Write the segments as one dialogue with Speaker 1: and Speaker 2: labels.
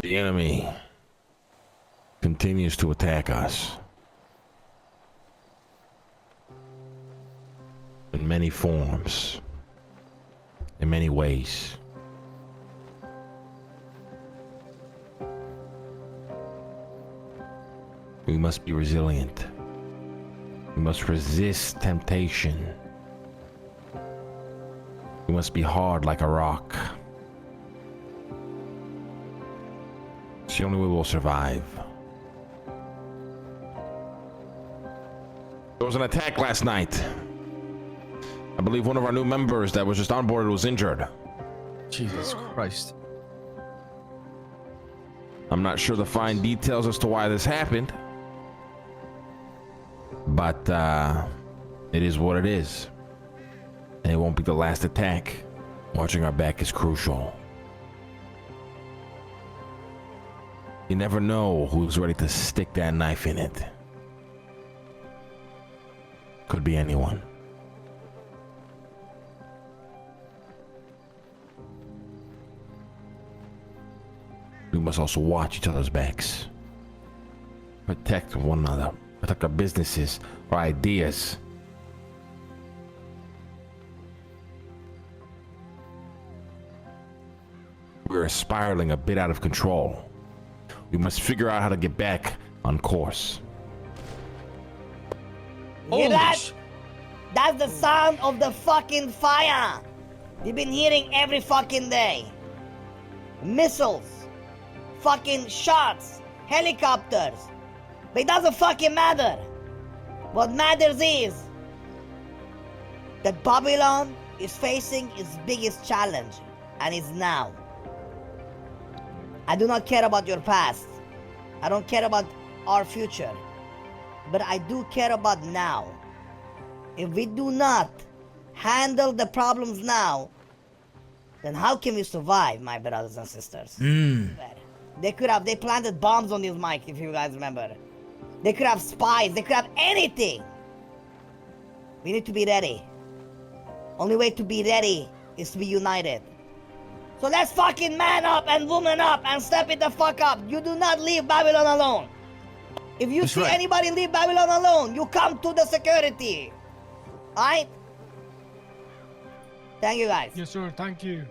Speaker 1: The enemy continues to attack us in many forms, in many ways. We must be resilient. We must resist temptation. We must be hard like a rock. It's the only way we'll survive. There was an attack last night. I believe one of our new members that was just onboarded was injured.
Speaker 2: Jesus Christ.
Speaker 1: I'm not sure the fine details as to why this happened, but it is what it is. And it won't be the last attack. Watching our back is crucial. You never know who's ready to stick that knife in it. Could be anyone. We must also watch each other's backs. Protect one another. Protect our businesses, our ideas. We're spiraling a bit out of control. We must figure out how to get back on course.
Speaker 3: Hear that? That's the sound of the fucking fire. We've been hearing every fucking day. Missiles, fucking shots, helicopters. But it doesn't fucking matter. What matters is that Babylon is facing its biggest challenge, and it's now. I do not care about your past. I don't care about our future. But I do care about now. If we do not handle the problems now, then how can we survive, my brothers and sisters? They planted bombs on this mic, if you guys remember. They could have spies, they could have anything. We need to be ready. Only way to be ready is to be united. So let's fucking man up and woman up and step it the fuck up. You do not leave Babylon alone. If you see anybody leave Babylon alone, you come to the security. Alright? Thank you guys.
Speaker 4: Yes, sir. Thank you.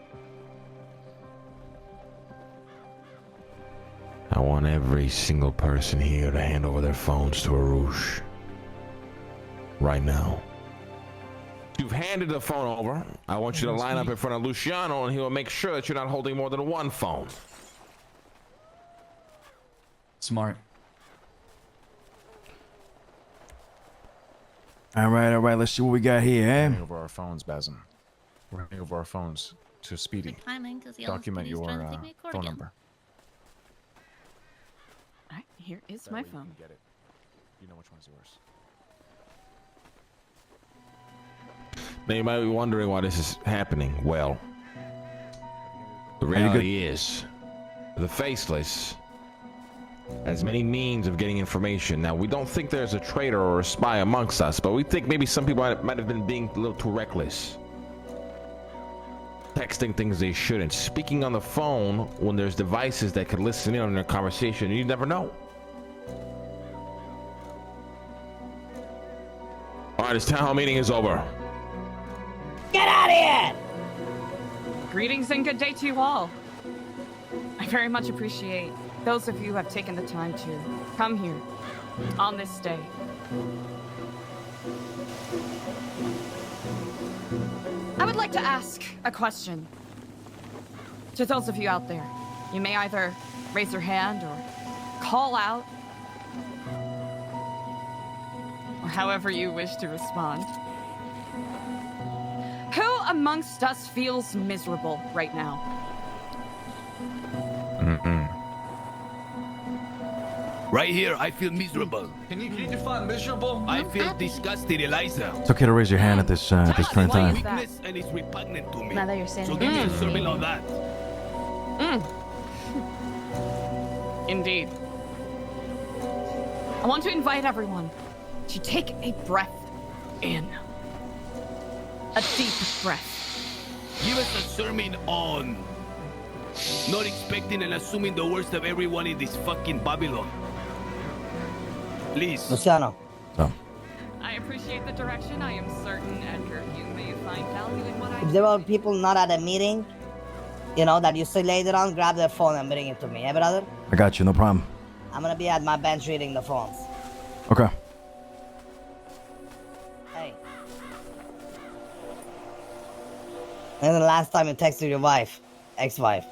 Speaker 1: I want every single person here to hand over their phones to Arush. Right now. You've handed the phone over. I want you to line up in front of Luciano and he will make sure that you're not holding more than one phone.
Speaker 2: Smart.
Speaker 5: All right. Let's see what we got here, eh?
Speaker 6: Handing over our phones, Basim. We're handing over our phones to Speedy.
Speaker 7: Good timing, because
Speaker 6: Document your phone number.
Speaker 7: All right, here is
Speaker 6: That
Speaker 7: my
Speaker 6: way you
Speaker 7: phone.
Speaker 6: can get it. You know which one's yours.
Speaker 1: Now you might be wondering why this is happening. Well, the reality is, the Faceless has many means of getting information. Now, we don't think there's a traitor or a spy amongst us, but we think maybe some people might have been being a little too reckless. Texting things they shouldn't. Speaking on the phone when there's devices that could listen in on their conversation. You never know. All right, this town hall meeting is over.
Speaker 3: Get out of here!
Speaker 7: Greetings and good day to you all. I very much appreciate those of you who have taken the time to come here on this day. I would like to ask a question to those of you out there. You may either raise your hand or call out, or however you wish to respond. Who amongst us feels miserable right now?
Speaker 8: Right here, I feel miserable.
Speaker 2: Can you define miserable?
Speaker 8: I feel disgusted, Eliza.
Speaker 5: It's okay to raise your hand at this current time.
Speaker 8: Weakness and it's repugnant to me.
Speaker 7: Now that you're saying
Speaker 8: So give me a sermon on that.
Speaker 7: Indeed. I want to invite everyone to take a breath in. A deep breath.
Speaker 8: Give us a sermon on Not expecting and assuming the worst of everyone in this fucking Babylon. Please.
Speaker 3: Luciano.
Speaker 5: So,
Speaker 7: I appreciate the direction. I am certain, Edgar, you may find value in what I
Speaker 3: If there are people not at a meeting, you know, that you see later on, grab their phone and bring it to me, eh, brother?
Speaker 5: I got you, no problem.
Speaker 3: I'm gonna be at my bench reading the phones.
Speaker 5: Okay.
Speaker 3: Hey. When the last time you texted your wife, ex-wife?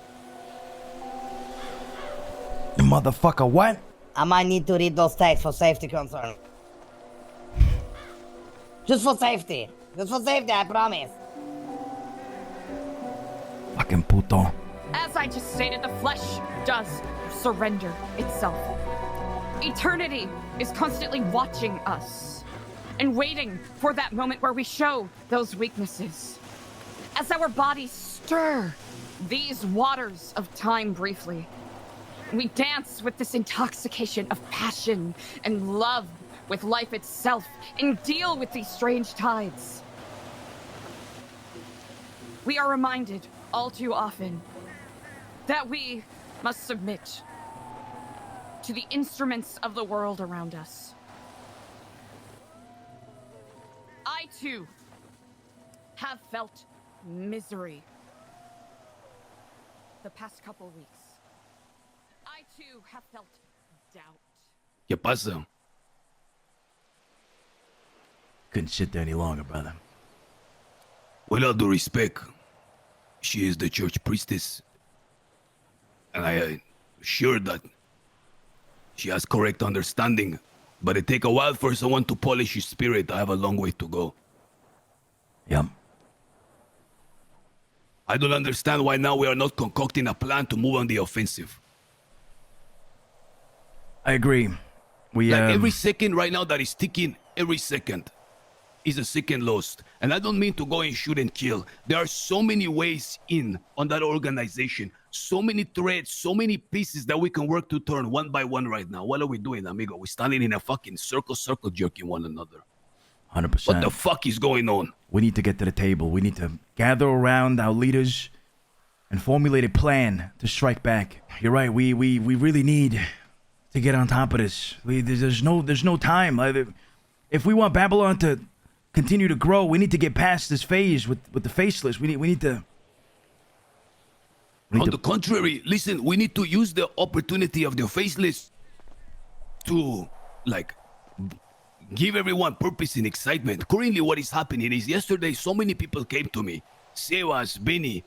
Speaker 5: You motherfucker, what?
Speaker 3: I might need to read those texts for safety concern. Just for safety. Just for safety, I promise.
Speaker 5: Fucking puto.
Speaker 7: As I just stated, the flesh does surrender itself. Eternity is constantly watching us and waiting for that moment where we show those weaknesses. As our bodies stir these waters of time briefly, we dance with this intoxication of passion and love with life itself and deal with these strange tides. We are reminded all too often that we must submit to the instruments of the world around us. I too have felt misery the past couple weeks. I too have felt doubt.
Speaker 8: ¿Qué pasa?
Speaker 5: Couldn't sit there any longer, brother.
Speaker 8: With all due respect, she is the church priestess. And I am sure that she has correct understanding. But it take a while for someone to polish his spirit. I have a long way to go.
Speaker 5: Yep.
Speaker 8: I don't understand why now we are not concocting a plan to move on the offensive.
Speaker 5: I agree. We,
Speaker 8: Like every second right now that is ticking, every second is a second lost. And I don't mean to go and shoot and kill. There are so many ways in on that organization. So many threads, so many pieces that we can work to turn one by one right now. What are we doing, amigo? We're standing in a fucking circle jerking one another.
Speaker 5: 100%.
Speaker 8: What the fuck is going on?
Speaker 5: We need to get to the table. We need to gather around our leaders and formulate a plan to strike back. You're right. We really need to get on top of this. There's no time. If we want Babylon to continue to grow, we need to get past this phase with the Faceless. We need to.
Speaker 8: On the contrary, listen, we need to use the opportunity of the Faceless to, like, give everyone purpose and excitement. Currently, what is happening is yesterday, so many people came to me. Sebas, Benny,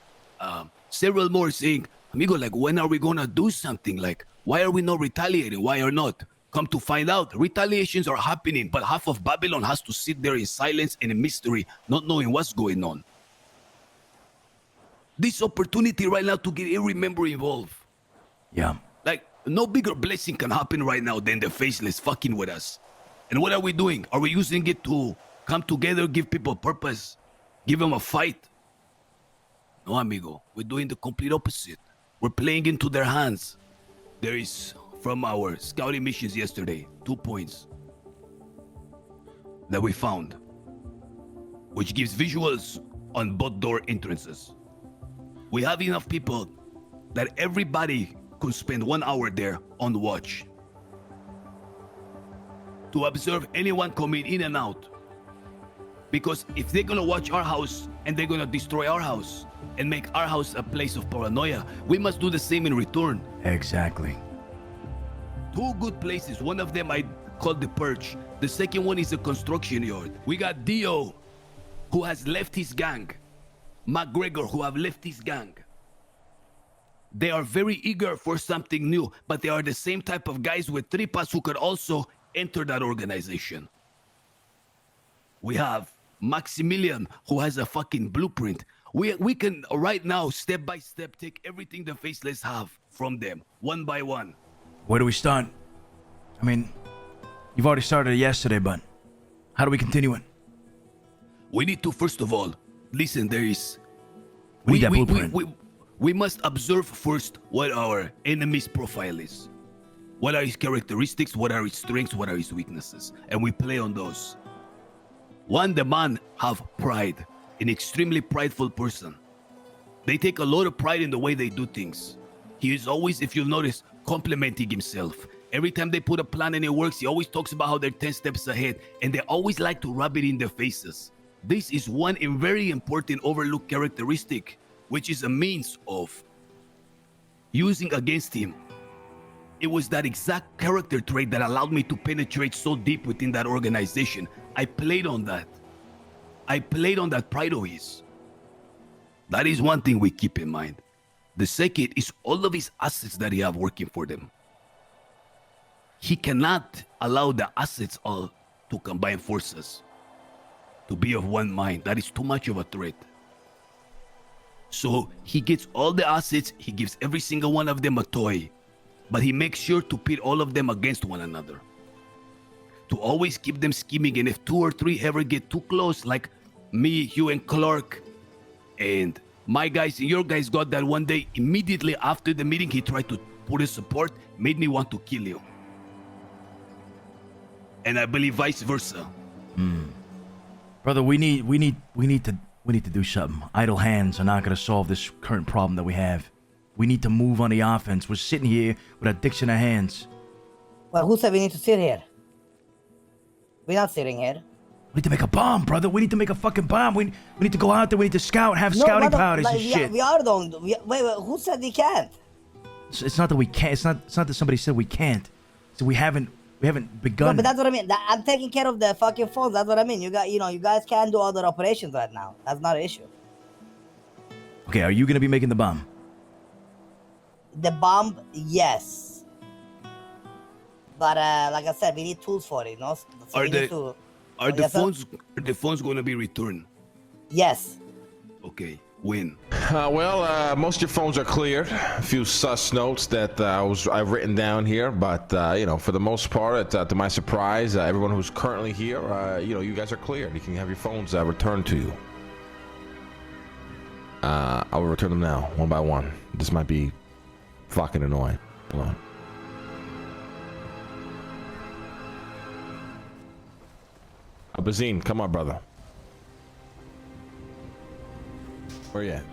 Speaker 8: several more saying, amigo, like, when are we gonna do something? Like, why are we not retaliating? Why are not? Come to find out, retaliations are happening, but half of Babylon has to sit there in silence and in mystery, not knowing what's going on. This opportunity right now to get every member involved.
Speaker 5: Yeah.
Speaker 8: Like, no bigger blessing can happen right now than the Faceless fucking with us. And what are we doing? Are we using it to come together, give people purpose, give them a fight? No, amigo. We're doing the complete opposite. We're playing into their hands. There is, from our scouting missions yesterday, 2 points that we found, which gives visuals on both door entrances. We have enough people that everybody could spend 1 hour there on watch to observe anyone coming in and out. Because if they're gonna watch our house and they're gonna destroy our house and make our house a place of paranoia, we must do the same in return.
Speaker 5: Exactly.
Speaker 8: 2 good places. One of them I called the Purge. The second one is a construction yard. We got Dio, who has left his gang. McGregor, who have left his gang. They are very eager for something new, but they are the same type of guys with tripas who could also enter that organization. We have Maximilian, who has a fucking blueprint. We can right now, step by step, take everything the Faceless have from them, one by one.
Speaker 5: Where do we start? I mean, you've already started it yesterday, but how do we continue it?
Speaker 8: We need to, first of all, listen, there is...
Speaker 5: We need that blueprint.
Speaker 8: We must observe first what our enemy's profile is. What are his characteristics, what are his strengths, what are his weaknesses, and we play on those. One, the man have pride, an extremely prideful person. They take a lot of pride in the way they do things. He is always, if you'll notice, complimenting himself. Every time they put a plan and it works, he always talks about how they're 10 steps ahead, and they always like to rub it in their faces. This is one very important overlooked characteristic, which is a means of using against him. It was that exact character trait that allowed me to penetrate so deep within that organization. I played on that. I played on that pride of his. That is one thing we keep in mind. The second is all of his assets that he have working for them. He cannot allow the assets all to combine forces, to be of one mind. That is too much of a threat. So he gets all the assets, he gives every single one of them a toy, but he makes sure to pit all of them against one another. To always keep them scheming, and if 2 or 3 ever get too close, like me, you, and Clark, and my guys and your guys got that one day, immediately after the meeting, he tried to put his support, made me want to kill you. And I believe vice versa.
Speaker 5: Brother, we need to do something. Idle hands are not gonna solve this current problem that we have. We need to move on the offense. We're sitting here with our dicks in our hands.
Speaker 3: Well, who said we need to sit here? We're not sitting here.
Speaker 5: We need to make a bomb, brother. We need to make a fucking bomb. We need to go out there. We need to scout, have scouting
Speaker 3: brother,
Speaker 5: powders and
Speaker 3: like,
Speaker 5: shit.
Speaker 3: We are the wait, who said we can't?
Speaker 5: It's not that we can't. It's not that somebody said we can't. So we haven't begun.
Speaker 3: No, but that's what I mean. I'm taking care of the fucking phones. That's what I mean. You guys can do other operations right now. That's not an issue.
Speaker 5: Okay, are you gonna be making the bomb?
Speaker 3: The bomb, yes. But like I said, we need tools for it, no? So
Speaker 8: Are the
Speaker 3: yes,
Speaker 8: phones going to be returned?
Speaker 3: Yes.
Speaker 8: Okay, when?
Speaker 1: Most of your phones are cleared. A few sus notes that I've written down here, but for the most part, to my surprise, everyone who's currently here, you guys are cleared. You can have your phones returned to you. I will return them now, one by one. This might be fucking annoying. Hold on. Bazine, come on, brother. Where you at?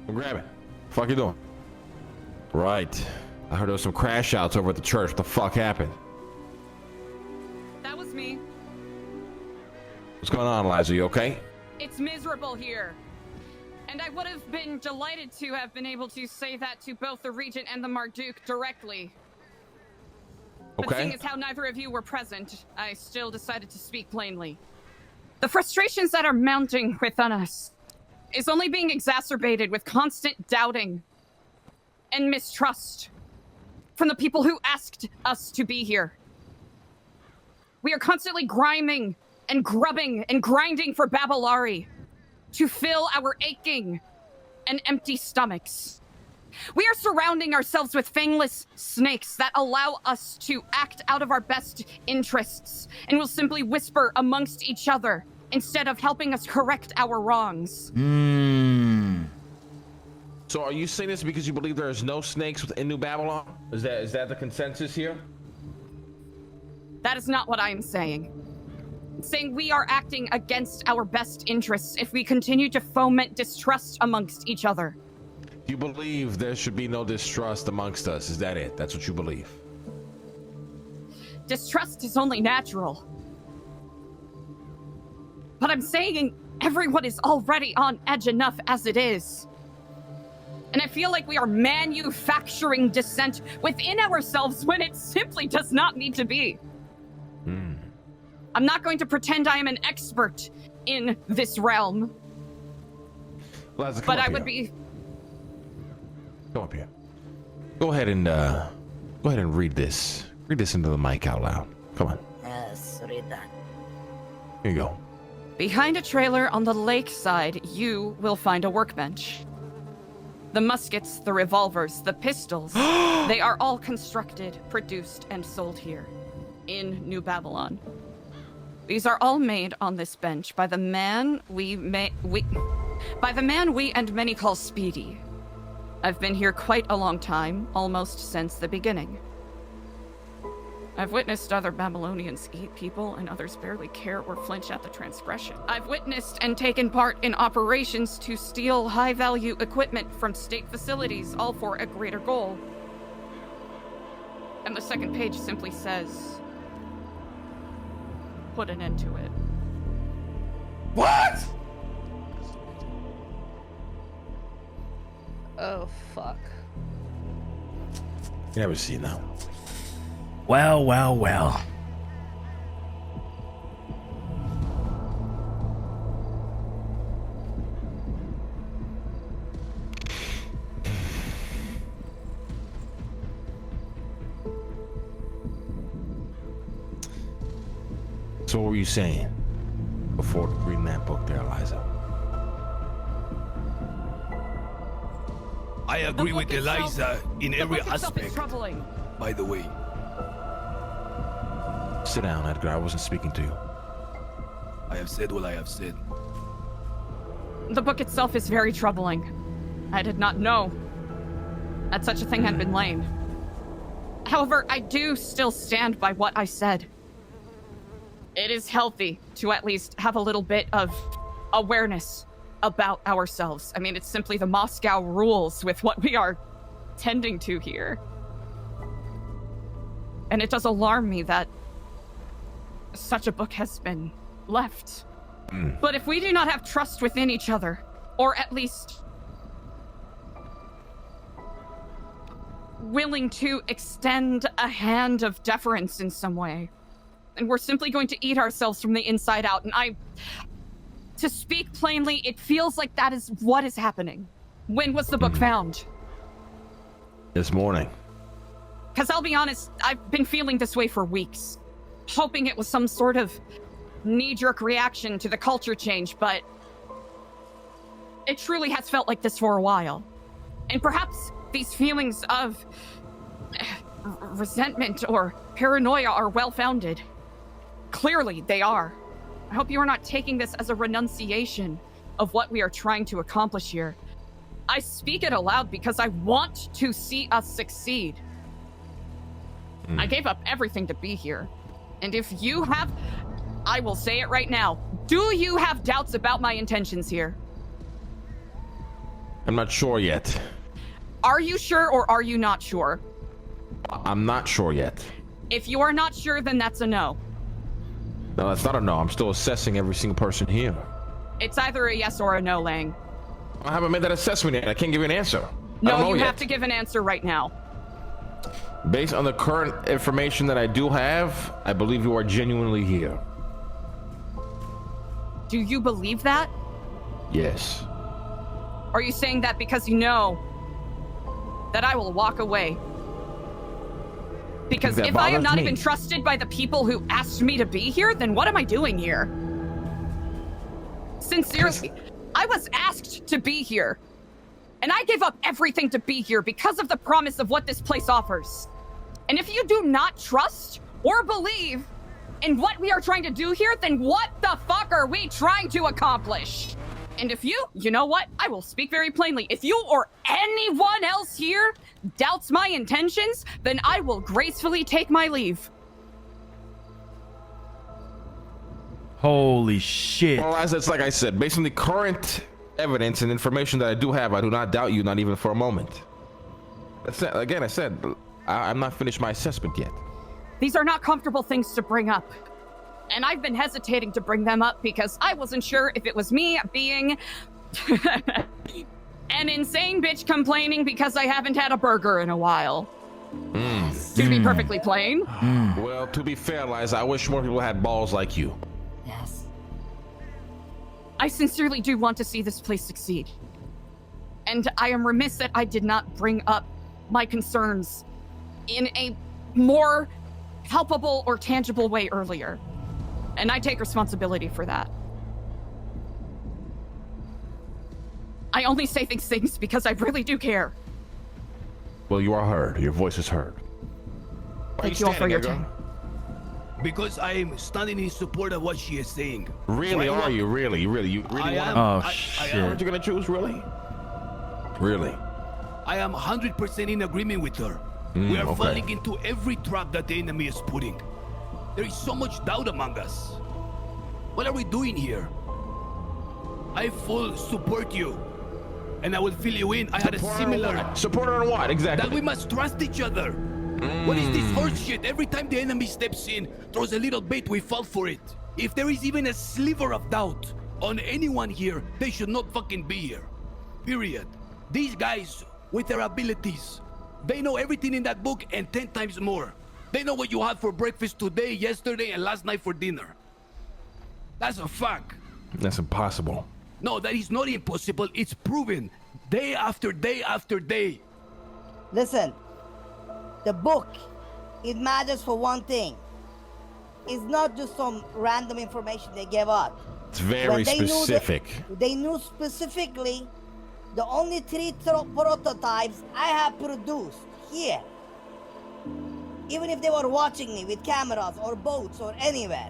Speaker 1: Go grab it. Fuck you doing? Right. I heard there was some crash outs over at the church. What the fuck happened?
Speaker 7: That was me.
Speaker 1: What's going on, Eliza? You okay?
Speaker 7: It's miserable here. And I would have been delighted to have been able to say that to both the Regent and the Marduk directly. But
Speaker 1: Okay.
Speaker 7: seeing as how neither of you were present, I still decided to speak plainly. The frustrations that are mounting within us is only being exacerbated with constant doubting and mistrust from the people who asked us to be here. We are constantly griming and grubbing and grinding for Babylari to fill our aching and empty stomachs. We are surrounding ourselves with fangless snakes that allow us to act out of our best interests and will simply whisper amongst each other instead of helping us correct our wrongs.
Speaker 1: So are you saying this because you believe there is no snakes within New Babylon? Is that the consensus here?
Speaker 7: That is not what I am saying. I'm saying we are acting against our best interests if we continue to foment distrust amongst each other.
Speaker 1: You believe there should be no distrust amongst us. Is that it? That's what you believe?
Speaker 7: Distrust is only natural. But I'm saying everyone is already on edge enough as it is. And I feel like we are manufacturing dissent within ourselves when it simply does not need to be. I'm not going to pretend I am an expert in this realm.
Speaker 1: Eliza, come
Speaker 7: but
Speaker 1: up
Speaker 7: I
Speaker 1: here.
Speaker 7: would be...
Speaker 1: Go up here. Go ahead and read this. Read this into the mic out loud. Come on.
Speaker 3: Yes, read that.
Speaker 1: Here you go.
Speaker 7: Behind a trailer on the lakeside, you will find a workbench. The muskets, the revolvers, the pistols, they are all constructed, produced, and sold here, in New Babylon. These are all made on this bench by the man we and many call Speedy. I've been here quite a long time, almost since the beginning. I've witnessed other Babylonians eat people, and others barely care or flinch at the transgression. I've witnessed and taken part in operations to steal high-value equipment from state facilities, all for a greater goal. And the second page simply says, put an end to it.
Speaker 1: What?
Speaker 3: Oh, fuck.
Speaker 1: You never see now.
Speaker 5: Well, well, well.
Speaker 1: So what were you saying before reading that book there, Eliza?
Speaker 8: I agree with Eliza in every
Speaker 7: The book itself is
Speaker 8: aspect,
Speaker 7: troubling.
Speaker 8: by the way.
Speaker 1: Sit down, Edgar. I wasn't speaking to you.
Speaker 8: I have said what I have said.
Speaker 7: The book itself is very troubling. I did not know that such a thing had been lain. However, I do still stand by what I said. It is healthy to at least have a little bit of awareness about ourselves. I mean, it's simply the Moscow rules with what we are tending to here. And it does alarm me that such a book has been left. But if we do not have trust within each other, or at least willing to extend a hand of deference in some way, and we're simply going to eat ourselves from the inside out. And to speak plainly, it feels like that is what is happening. When was the book found?
Speaker 1: This morning.
Speaker 7: Because I'll be honest, I've been feeling this way for weeks. Hoping it was some sort of knee-jerk reaction to the culture change, but it truly has felt like this for a while. And perhaps these feelings of resentment or paranoia are well-founded. Clearly, they are. I hope you are not taking this as a renunciation of what we are trying to accomplish here. I speak it aloud because I want to see us succeed. I gave up everything to be here. And if you have, I will say it right now, do you have doubts about my intentions here?
Speaker 1: I'm not sure yet.
Speaker 7: Are you sure or are you not sure?
Speaker 1: I'm not sure yet.
Speaker 7: If you are not sure, then that's a no.
Speaker 1: No, that's not a no. I'm still assessing every single person here.
Speaker 7: It's either a yes or a no, Lang.
Speaker 1: I haven't made that assessment yet. I can't give you an answer. I don't
Speaker 7: No,
Speaker 1: know
Speaker 7: you
Speaker 1: yet.
Speaker 7: have to give an answer right now.
Speaker 1: Based on the current information that I do have, I believe you are genuinely here.
Speaker 7: Do you believe that?
Speaker 1: Yes.
Speaker 7: Are you saying that because you know that I will walk away? Because
Speaker 1: That
Speaker 7: if I am
Speaker 1: bothers
Speaker 7: not
Speaker 1: me.
Speaker 7: even trusted by the people who asked me to be here, then what am I doing here? Sincerely, I was asked to be here. And I gave up everything to be here because of the promise of what this place offers. And if you do not trust or believe in what we are trying to do here, then what the fuck are we trying to accomplish? And if you know what? I will speak very plainly. If you or anyone else here doubts my intentions, then I will gracefully take my leave.
Speaker 5: Holy shit.
Speaker 1: Well, as it's like I said, based on the current evidence and information that I do have, I do not doubt you, not even for a moment. That's it. Again, I said, I'm not finished my assessment yet.
Speaker 7: These are not comfortable things to bring up. And I've been hesitating to bring them up because I wasn't sure if it was me being an insane bitch complaining because I haven't had a burger in a while. To be perfectly plain.
Speaker 1: Well, to be fair, Liza, I wish more people had balls like you.
Speaker 3: Yes.
Speaker 7: I sincerely do want to see this place succeed. And I am remiss that I did not bring up my concerns in a more palpable or tangible way earlier. And I take responsibility for that. I only say these things because I really do care.
Speaker 1: Well, you are heard. Your voice is heard. Why
Speaker 7: Thank you all for your time.
Speaker 8: Because I am standing in support of what she is saying.
Speaker 1: Really,
Speaker 8: Why-
Speaker 1: are you? Really? You really
Speaker 8: I
Speaker 1: want
Speaker 8: am.
Speaker 5: Oh,
Speaker 8: I
Speaker 5: shit.
Speaker 1: what you're gonna choose? Really? Really?
Speaker 8: I am 100% in agreement with her. We are
Speaker 1: okay.
Speaker 8: falling into every trap that the enemy is putting. There is so much doubt among us. What are we doing here? I full support you. And I will fill you in. I had a similar...
Speaker 1: Supporter on what? Exactly.
Speaker 8: That we must trust each other. What is this horse shit? Every time the enemy steps in, throws a little bait, we fall for it. If there is even a sliver of doubt on anyone here, they should not fucking be here. Period. These guys, with their abilities, they know everything in that book and 10 times more. They know what you had for breakfast today, yesterday, and last night for dinner. That's a fact.
Speaker 1: That's impossible.
Speaker 8: No, that is not impossible. It's proven day after day after day.
Speaker 3: Listen, the book, it matters for one thing. It's not just some random information they gave out.
Speaker 1: It's very
Speaker 3: When they
Speaker 1: specific.
Speaker 3: They knew specifically the only 3 prototypes I have produced here. Even if they were watching me with cameras or boats or anywhere.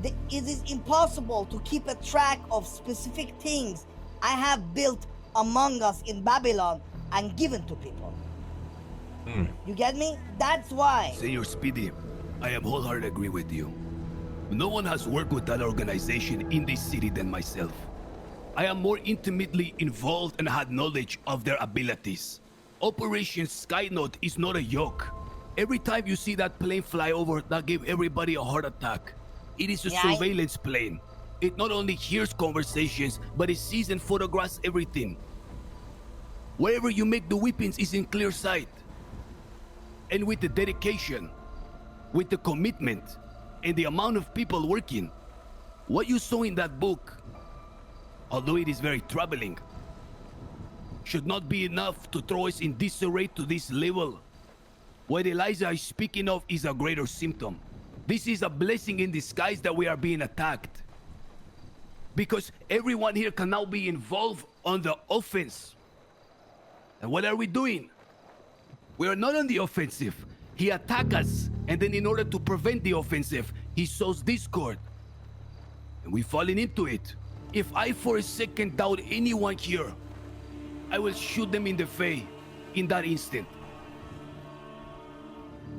Speaker 3: It is impossible to keep a track of specific things I have built among us in Babylon and given to people. You get me? That's why.
Speaker 8: Senor Speedy, I am wholeheartedly agree with you. No one has worked with that organization in this city than myself. I am more intimately involved and had knowledge of their abilities. Operation Skynote is not a joke. Every time you see that plane fly over, that gave everybody a heart attack. It is a surveillance plane. It not only hears conversations, but it sees and photographs everything. Wherever you make the weapons is in clear sight. And with the dedication, with the commitment, and the amount of people working, what you saw in that book, although it is very troubling, should not be enough to throw us in disarray to this level. What Eliza is speaking of is a greater symptom. This is a blessing in disguise that we are being attacked. Because everyone here can now be involved on the offense. And what are we doing? We are not on the offensive. He attacks us, and then in order to prevent the offensive, he sows discord. And we've fallen into it. If I for a second doubt anyone here, I will shoot them in the face in that instant.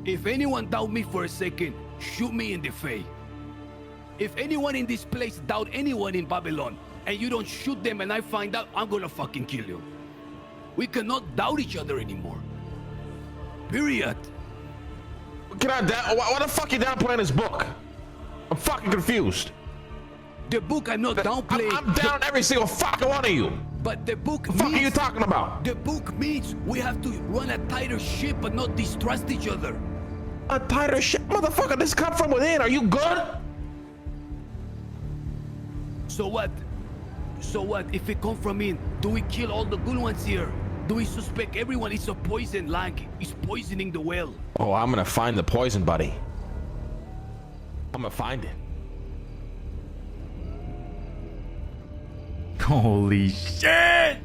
Speaker 8: If anyone doubt me for a second, shoot me in the face. If anyone in this place doubt anyone in Babylon, and you don't shoot them and I find out, I'm gonna fucking kill you. We cannot doubt each other anymore. Period.
Speaker 1: Can I down? Why the fuck you downplaying this book? I'm fucking confused.
Speaker 8: The book I'm not downplaying.
Speaker 1: I'm down every single fucking one of you.
Speaker 8: But the book
Speaker 1: The fuck are you talking about?
Speaker 8: The book means we have to run a tighter ship but not distrust each other.
Speaker 1: A tighter shit? Motherfucker, this come from within. Are you good?
Speaker 8: So what? So what? If it come from in, do we kill all the good ones here? Do we suspect everyone is a poison? Lang is poisoning the well.
Speaker 1: Oh, I'm gonna find the poison, buddy. I'm gonna find it.
Speaker 5: Holy shit!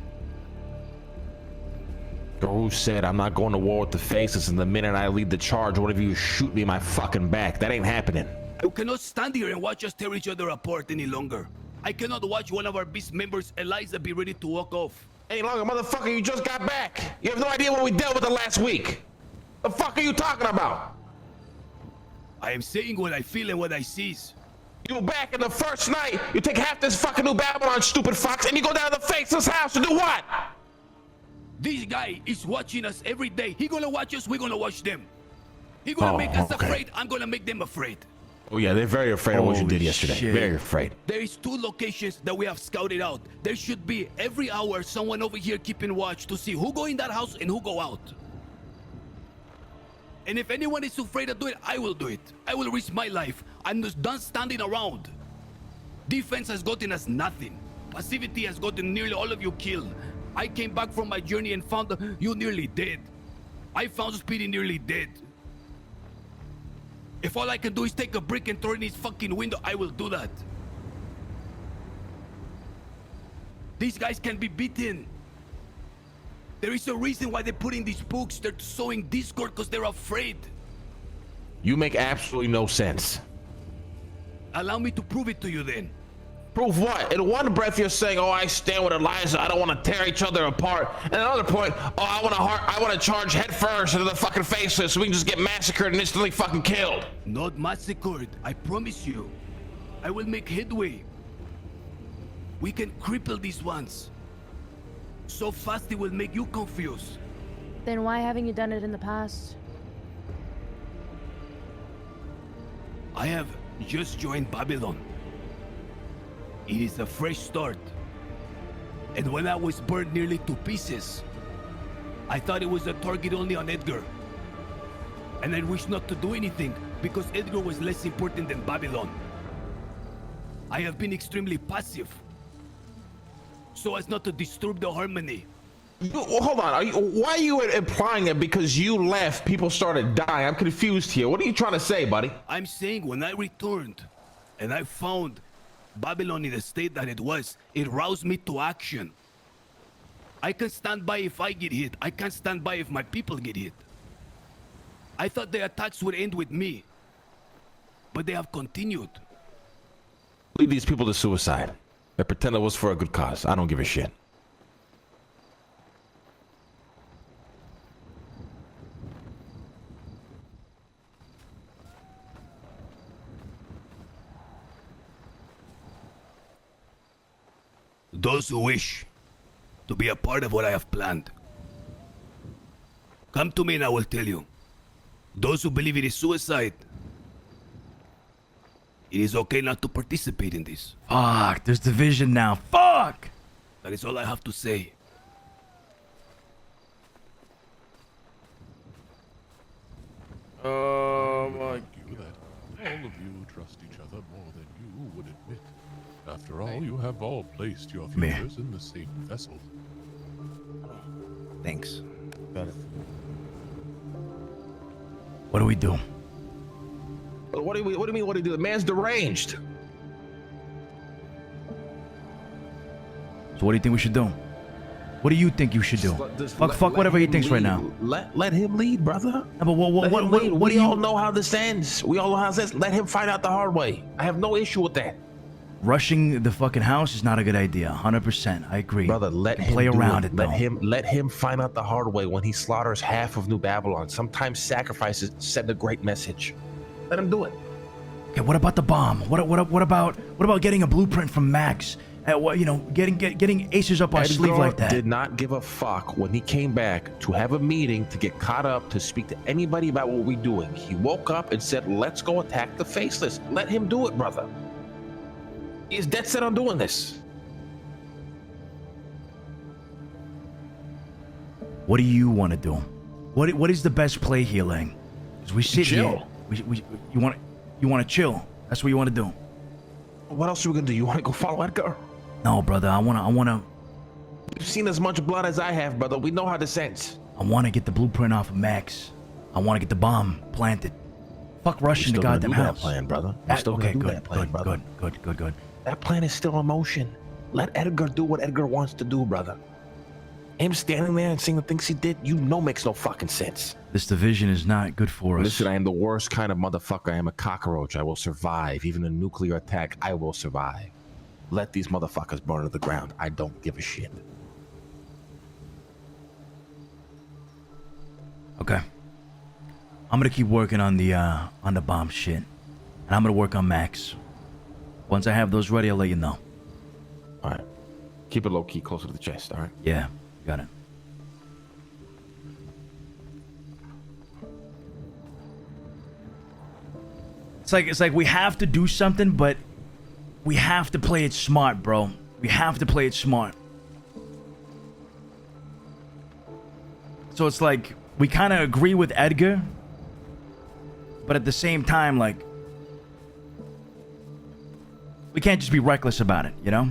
Speaker 1: Who said I'm not going to war with the Faceless, and the minute I lead the charge, one of you shoot me in my fucking back? That ain't happening.
Speaker 8: I cannot stand here and watch us tear each other apart any longer. I cannot watch one of our beast members, Eliza, be ready to walk off.
Speaker 1: Any longer, motherfucker, you just got back. You have no idea what we dealt with the last week. The fuck are you talking about?
Speaker 8: I am saying what I feel and what I see.
Speaker 1: You back in the first night, you take half this fucking new Babylon, stupid fox, and you go down to the Faceless house to do what?
Speaker 8: This guy is watching us every day. He gonna watch us, we gonna watch them. He gonna make us afraid, I'm gonna make them afraid.
Speaker 1: Oh yeah, they're very afraid of what you
Speaker 5: Holy
Speaker 1: did yesterday.
Speaker 5: shit.
Speaker 1: Very afraid.
Speaker 8: There is 2 locations that we have scouted out. There should be every hour someone over here keeping watch to see who go in that house and who go out. And if anyone is afraid to do it, I will do it. I will risk my life. I'm just done standing around. Defense has gotten us nothing. Passivity has gotten nearly all of you killed. I came back from my journey and found you nearly dead. I found Speedy nearly dead. If all I can do is take a brick and throw it in his fucking window, I will do that. These guys can be beaten. There is a reason why they're putting these books. They're sowing discord because they're afraid.
Speaker 1: You make absolutely no sense.
Speaker 8: Allow me to prove it to you then.
Speaker 1: Prove what? In one breath, you're saying, "Oh, I stand with Eliza. I don't want to tear each other apart." And another point, "Oh, I want to charge head first into the fucking Faceless so we can just get massacred and instantly fucking killed."
Speaker 8: Not massacred, I promise you. I will make headway. We can cripple these ones. So fast it will make you confused.
Speaker 4: Then why haven't you done it in the past?
Speaker 8: I have just joined Babylon. It is a fresh start. And when I was burned nearly to pieces, I thought it was a target only on Edgar. And I wished not to do anything because Edgar was less important than Babylon. I have been extremely passive, so as not to disturb the harmony.
Speaker 1: Hold on. Why are you implying that because you left, people started dying? I'm confused here. What are you trying to say, buddy?
Speaker 8: I'm saying when I returned and I found Babylon in the state that it was, it roused me to action. I can stand by if I get hit. I can't stand by if my people get hit. I thought the attacks would end with me, but they have continued.
Speaker 1: Lead these people to suicide. They pretend it was for a good cause. I don't give a shit.
Speaker 8: Those who wish to be a part of what I have planned, come to me and I will tell you. Those who believe it is suicide, it is okay not to participate in this.
Speaker 5: Fuck, there's division now. Fuck!
Speaker 8: That is all I have to say.
Speaker 9: I argue that all of you trust each other more than you would admit. After all, you have all placed your futures in the same vessel.
Speaker 2: Thanks. Got it.
Speaker 5: What do we do?
Speaker 1: What do you mean? What do you do? The man's deranged.
Speaker 5: So what do you think we should do? What do you think you should do? Fuck whatever he thinks right now.
Speaker 1: Let him lead, brother.
Speaker 5: No, but what
Speaker 1: We
Speaker 5: do
Speaker 1: all
Speaker 5: you...
Speaker 1: know how this ends. We all know how this ends. Let him find out the hard way. I have no issue with that.
Speaker 5: Rushing the fucking house is not a good idea. 100%. I agree.
Speaker 1: Brother, let him
Speaker 5: play around
Speaker 1: it.
Speaker 5: it though.
Speaker 1: Let him find out the hard way when he slaughters half of New Babylon. Sometimes sacrifices send a great message. Let him do it.
Speaker 5: Okay, what about the bomb? What about getting a blueprint from Max? Getting aces up our sleeve like that.
Speaker 1: Did not give a fuck when he came back to have a meeting, to get caught up, to speak to anybody about what we're doing. He woke up and said, "Let's go attack the Faceless." Let him do it, brother. He's dead set on doing this.
Speaker 5: What do you want to do? What is the best play here, Lang? Because we sit here. You want to chill. That's what you want to do.
Speaker 1: What else are we gonna do? You want to go follow Edgar?
Speaker 5: No, brother. I wanna.
Speaker 1: You've seen as much blood as I have, brother. We know how this ends.
Speaker 5: I want to get the blueprint off of Max. I want to get the bomb planted. Fuck rushing the goddamn house.
Speaker 1: That plan, brother.
Speaker 5: Good.
Speaker 1: That plan is still in motion. Let Edgar do what Edgar wants to do, brother. Him standing there and saying the things he did, makes no fucking sense.
Speaker 5: This division is not good for us.
Speaker 1: Listen, I am the worst kind of motherfucker. I am a cockroach. I will survive. Even a nuclear attack, I will survive. Let these motherfuckers burn to the ground. I don't give a shit.
Speaker 5: Okay. I'm gonna keep working on the bomb shit. And I'm gonna work on Max. Once I have those ready, I'll let you know.
Speaker 1: Alright. Keep it low key, closer to the chest, alright?
Speaker 5: Yeah, got it. It's like we have to do something, but we have to play it smart, bro. We have to play it smart. So it's like we kind of agree with Edgar, but at the same time, like, we can't just be reckless about it, you know?